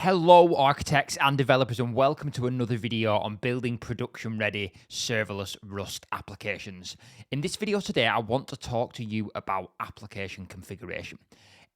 Hello architects and developers, and welcome to another video on building production ready serverless Rust applications. In this video today, I want to talk to you about application configuration.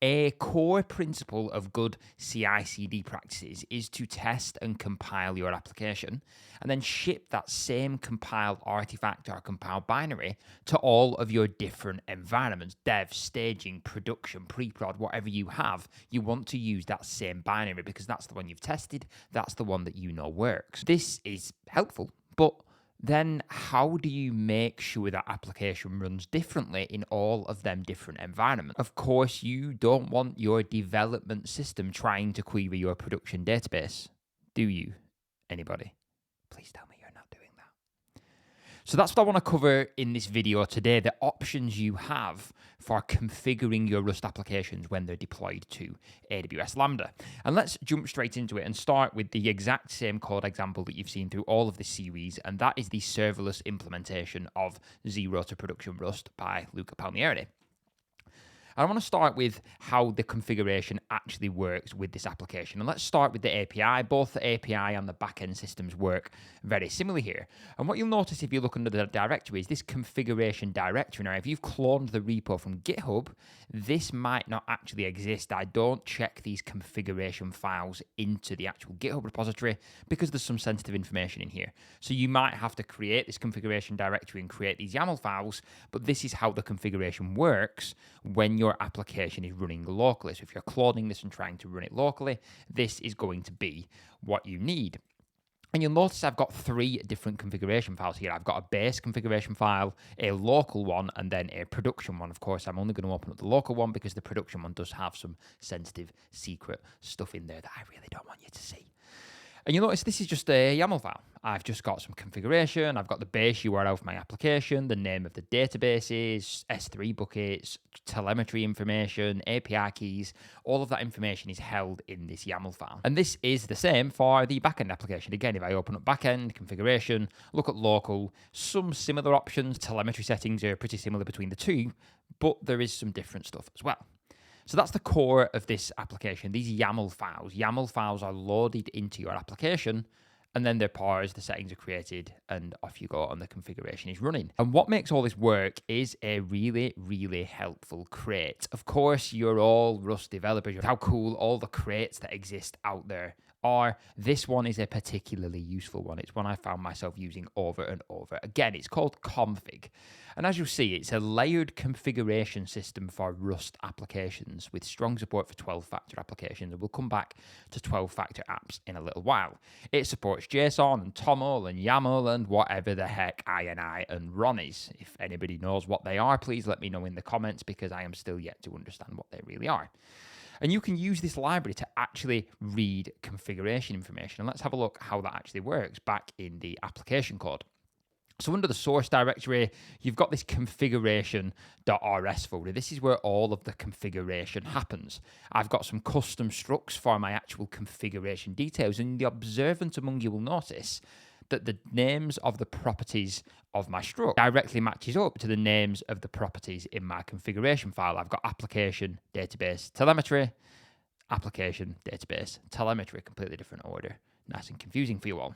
A core principle of good CICD practices is to test and compile your application and then ship that same compiled artifact or compiled binary to all of your different environments, dev, staging, production, pre-prod, whatever you have. You want to use that same binary because that's the one you've tested, that's the one that you know works. This is helpful, but then how do you make sure that application runs differently in all of them different environments? Of course, you don't want your development system trying to query your production database, do you? Anybody? Please tell me you're not doing that. So that's what I want to cover in this video today, the options you have for configuring your Rust applications when they're deployed to AWS Lambda. And let's jump straight into it and start with the exact same code example that you've seen through all of this series, and that is the serverless implementation of Zero to Production Rust by Luca Palmieri. I want to start with how the configuration actually works with this application. And let's start with the API. Both the API and the backend systems work very similarly here. And what you'll notice if you look under the directory is this configuration directory. Now, if you've cloned the repo from GitHub, this might not actually exist. I don't check these configuration files into the actual GitHub repository because there's some sensitive information in here. So you might have to create this configuration directory and create these YAML files, but this is how the configuration works when your application is running locally. So if you're cloning this and trying to run it locally, this is going to be what you need. And you'll notice I've got three different configuration files here. I've got a base configuration file, a local one, and then a production one. Of course, I'm only going to open up the local one because the production one does have some sensitive secret stuff in there that I really don't want you to see. And you'll notice this is just a YAML file. I've just got some configuration. I've got the base URL for my application, the name of the databases, S3 buckets, telemetry information, API keys. All of that information is held in this YAML file. And this is the same for the backend application. Again, if I open up backend, configuration, look at local, some similar options. Telemetry settings are pretty similar between the two, but there is some different stuff as well. So that's the core of this application, these YAML files. YAML files are loaded into your application, and then they're parsed, the settings are created, and off you go, and the configuration is running. And what makes all this work is a really helpful crate. Of course, you're all Rust developers. How cool all the crates that exist out there are. This one is a particularly useful one. It's one I found myself using over and over again. It's called Config. And as you'll see, it's a layered configuration system for Rust applications with strong support for 12-factor applications. And we'll come back to 12-factor apps in a little while. It supports JSON and TOML and YAML and whatever the heck INI and RON is. If anybody knows what they are, please let me know in the comments because I am still yet to understand what they really are. And you can use this library to actually read configuration information. And let's have a look how that actually works back in the application code. So under the source directory, you've got this configuration.rs folder. This is where all of the configuration happens. I've got some custom structs for my actual configuration details. And the observant among you will notice that the names of the properties of my struct directly matches up to the names of the properties in my configuration file. I've got application, database, telemetry, application, database, telemetry, completely different order. Nice and confusing for you all.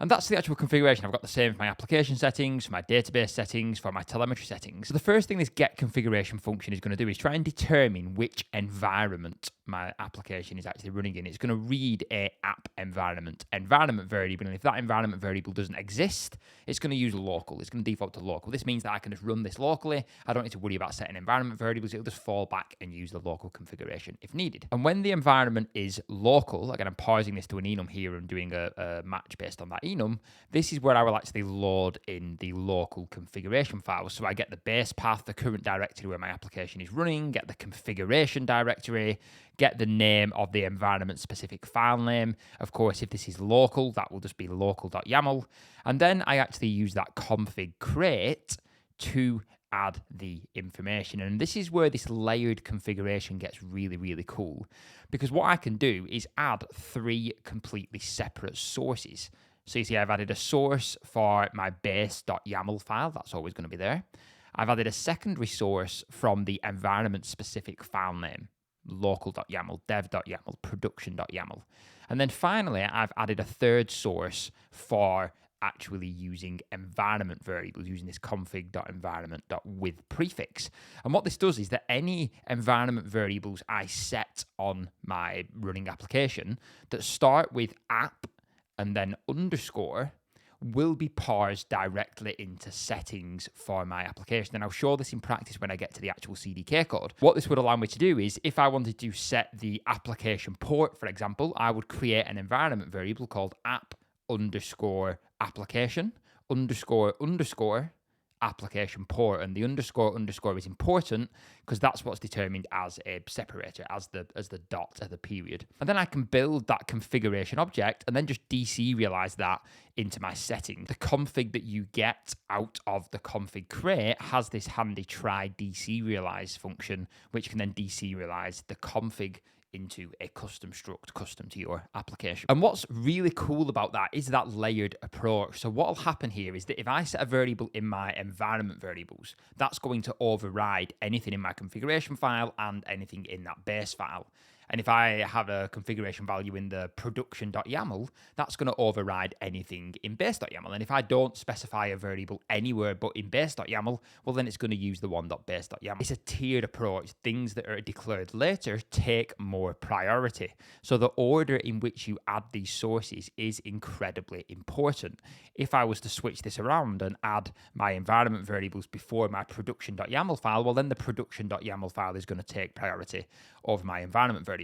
And that's the actual configuration. I've got the same for my application settings, for my database settings, for my telemetry settings. So the first thing this get configuration function is going to do is try and determine which environment my application is actually running in. It's going to read a app environment variable. And if that environment variable doesn't exist, it's going to use local. It's going to default to local. This means that I can just run this locally. I don't need to worry about setting environment variables. It'll just fall back and use the local configuration if needed. And when the environment is local, again, I'm parsing this to an enum here and doing a match based on that enum, this is where I will actually load in the local configuration files. So I get the base path, the current directory where my application is running, get the configuration directory, get the name of the environment specific file name. Of course, if this is local, that will just be local.yaml. And then I actually use that config crate to add the information. And this is where this layered configuration gets really cool, because what I can do is add three completely separate sources. So you see, I've added a source for my base.yaml file. That's always going to be there. I've added a secondary source from the environment specific file name. local.yaml, dev.yaml, production.yaml. And then finally, I've added a third source for actually using environment variables, using this config.environment.with prefix. And what this does is that any environment variables I set on my running application that start with app and then underscore will be parsed directly into settings for my application. And I'll show this in practice when I get to the actual CDK code. What this would allow me to do is, if I wanted to set the application port, for example, I would create an environment variable called app underscore application underscore application port, and the underscore is important because that's what's determined as a separator, as the dot at the period. And then I can build that configuration object and then just deserialize that into my setting. The config that you get out of the config crate has this handy try deserialize function, which can then deserialize the config into a custom struct custom to your application. And what's really cool about that is that layered approach. So what will happen here is that if I set a variable in my environment variables, that's going to override anything in my configuration file and anything in that base file. And if I have a configuration value in the production.yaml, that's going to override anything in base.yaml. And if I don't specify a variable anywhere but in base.yaml, well, then it's going to use the one.base.yaml. It's a tiered approach. Things that are declared later take more priority. So the order in which you add these sources is incredibly important. If I was to switch this around and add my environment variables before my production.yaml file, well, then the production.yaml file is going to take priority over my environment variables.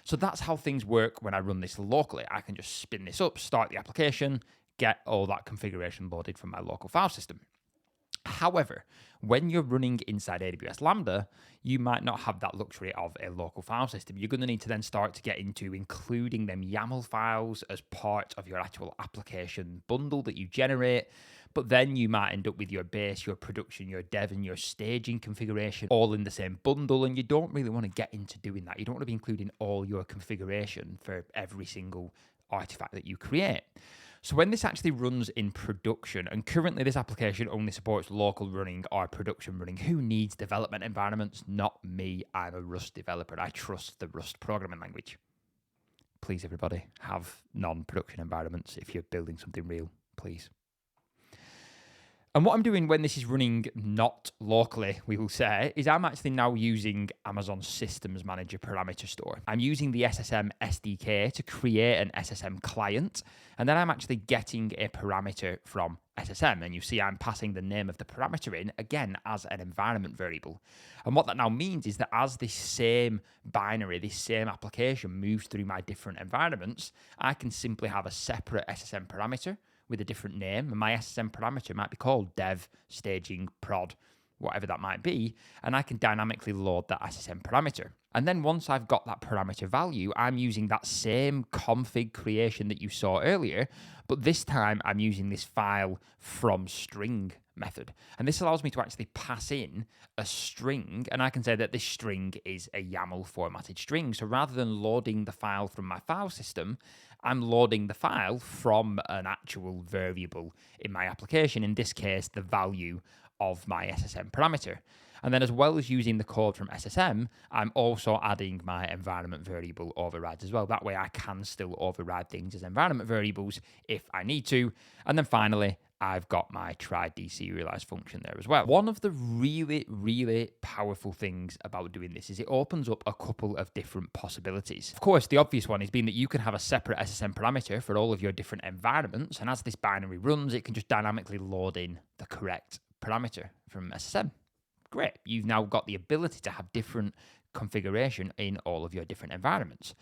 So that's how things work when I run this locally. I can just spin this up, start the application, get all that configuration loaded from my local file system. However, when you're running inside AWS Lambda, you might not have that luxury of a local file system. You're going to need to then start to get into including them YAML files as part of your actual application bundle that you generate. But then you might end up with your base, your production, your dev, and your staging configuration all in the same bundle. And you don't really want to get into doing that. You don't want to be including all your configuration for every single artifact that you create. So when this actually runs in production, and currently this application only supports local running or production running, who needs development environments? Not me. I'm a Rust developer. I trust the Rust programming language. Please, everybody, have non-production environments if you're building something real, please. And what I'm doing when this is running not locally, we will say, is I'm actually now using Amazon Systems Manager parameter store. I'm using the SSM SDK to create an SSM client, and then I'm actually getting a parameter from SSM. And you see I'm passing the name of the parameter in, again, as an environment variable. And what that now means is that as this same binary, this same application moves through my different environments, I can simply have a separate SSM parameter with a different name, and my SSM parameter might be called dev, staging, prod, whatever that might be, and I can dynamically load that SSM parameter. And then once I've got that parameter value, I'm using that same config creation that you saw earlier, but this time I'm using this file from string method. And this allows me to actually pass in a string, and I can say that this string is a YAML formatted string. So rather than loading the file from my file system, I'm loading the file from an actual variable in my application, in this case, the value of my SSM parameter. And then as well as using the code from SSM, I'm also adding my environment variable overrides as well. That way I can still override things as environment variables if I need to. And then finally, I've got my try deserialize function there as well. One of the really, really powerful things about doing this is it opens up a couple of different possibilities. Of course, the obvious one is being that you can have a separate SSM parameter for all of your different environments. And as this binary runs, it can just dynamically load in the correct parameter from SSM. Great. You've now got the ability to have different configuration in all of your different environments.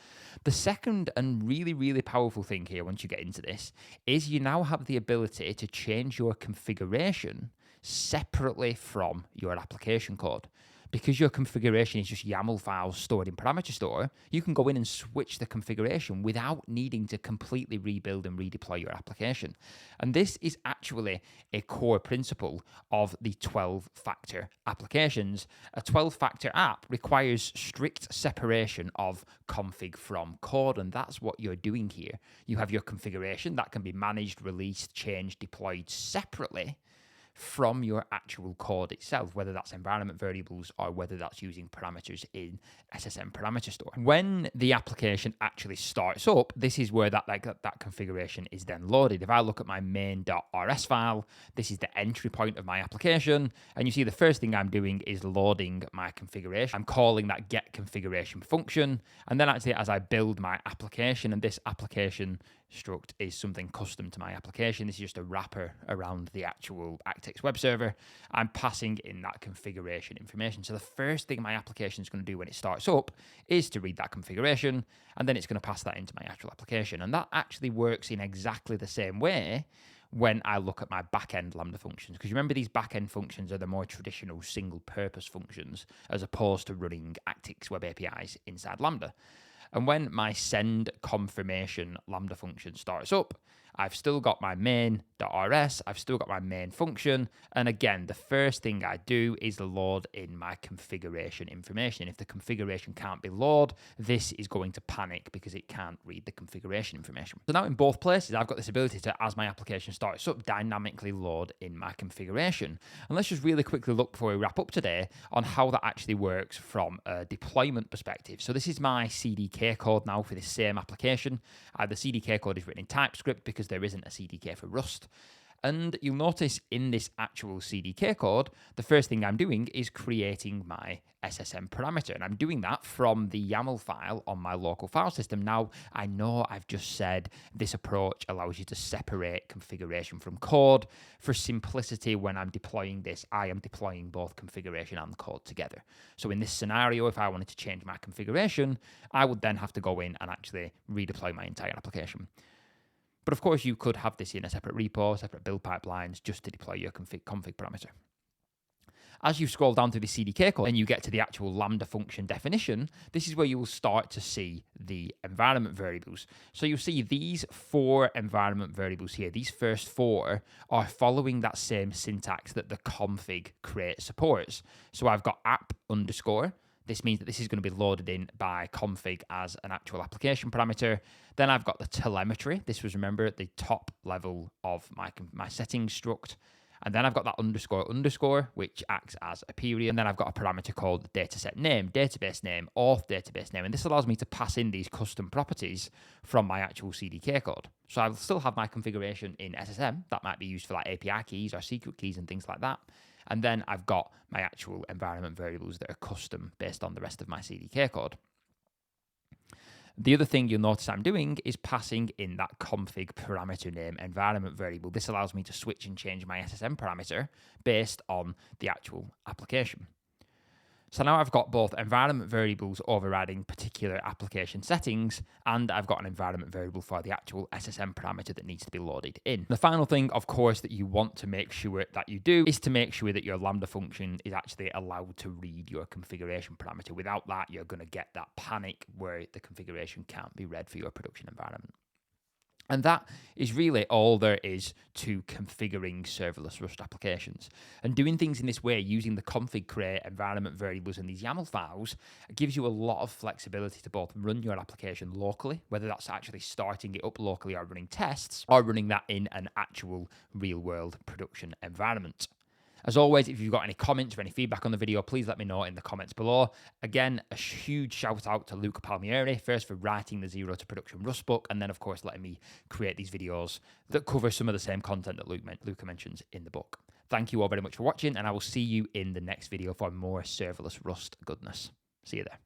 The second and really, really powerful thing here, once you get into this, is you now have the ability to change your configuration separately from your application code. Because your configuration is just YAML files stored in parameter store, you can go in and switch the configuration without needing to completely rebuild and redeploy your application. And this is actually a core principle of the 12-factor applications. A 12-factor app requires strict separation of config from code, and that's what you're doing here. You have your configuration that can be managed, released, changed, deployed separately from your actual code itself, whether that's environment variables or whether that's using parameters in SSM parameter store. When the application actually starts up, this is where that configuration is then loaded. If I look at my main.rs file, this is the entry point of my application, and you see the first thing I'm doing is loading my configuration. I'm calling that get configuration function, and then actually as I build my application, and this application struct is something custom to my application. This is just a wrapper around the actual Actix web server. I'm passing in that configuration information. So the first thing my application is going to do when it starts up is to read that configuration, and then it's going to pass that into my actual application. And that actually works in exactly the same way when I look at my backend Lambda functions. Because remember, these backend functions are the more traditional single purpose functions as opposed to running Actix web APIs inside Lambda. And when my send confirmation Lambda function starts up, I've still got my main.rs, I've still got my main function, and again, the first thing I do is load in my configuration information. If the configuration can't be loaded, this is going to panic because it can't read the configuration information. So now in both places, I've got this ability to, as my application starts up, dynamically load in my configuration. And let's just really quickly look before we wrap up today on how that actually works from a deployment perspective. So this is my CDK code now for this same application. The CDK code is written in TypeScript because there isn't a CDK for Rust. And you'll notice in this actual CDK code, the first thing I'm doing is creating my SSM parameter. And I'm doing that from the YAML file on my local file system. Now, I know I've just said this approach allows you to separate configuration from code. For simplicity, when I'm deploying this, I am deploying both configuration and code together. So in this scenario, if I wanted to change my configuration, I would then have to go in and actually redeploy my entire application. But of course, you could have this in a separate repo, separate build pipelines, just to deploy your config parameter. As you scroll down through the CDK code and you get to the actual Lambda function definition, this is where you will start to see the environment variables. So you'll see these 4 environment variables here. These first 4 are following that same syntax that the config create supports. So I've got app underscore. This means that this is going to be loaded in by config as an actual application parameter. Then I've got the telemetry. This was, remember, at the top level of my settings struct. And then I've got that underscore, which acts as a period. And then I've got a parameter called dataset name, database name, auth database name. And this allows me to pass in these custom properties from my actual CDK code. So I'll still have my configuration in SSM. That might be used for like API keys or secret keys and things like that. And then I've got my actual environment variables that are custom based on the rest of my CDK code. The other thing you'll notice I'm doing is passing in that config parameter name environment variable. This allows me to switch and change my SSM parameter based on the actual application. So now I've got both environment variables overriding particular application settings, and I've got an environment variable for the actual SSM parameter that needs to be loaded in. The final thing, of course, that you want to make sure that you do is to make sure that your Lambda function is actually allowed to read your configuration parameter. Without that, you're going to get that panic where the configuration can't be read for your production environment. And that is really all there is to configuring serverless Rust applications. And doing things in this way, using the config create environment variables and these YAML files, gives you a lot of flexibility to both run your application locally, whether that's actually starting it up locally or running tests, or running that in an actual real-world production environment. As always, if you've got any comments or any feedback on the video, please let me know in the comments below. Again, a huge shout out to Luca Palmieri, first for writing the Zero to Production Rust book, and then of course letting me create these videos that cover some of the same content that Luca mentions in the book. Thank you all very much for watching, and I will see you in the next video for more serverless Rust goodness. See you there.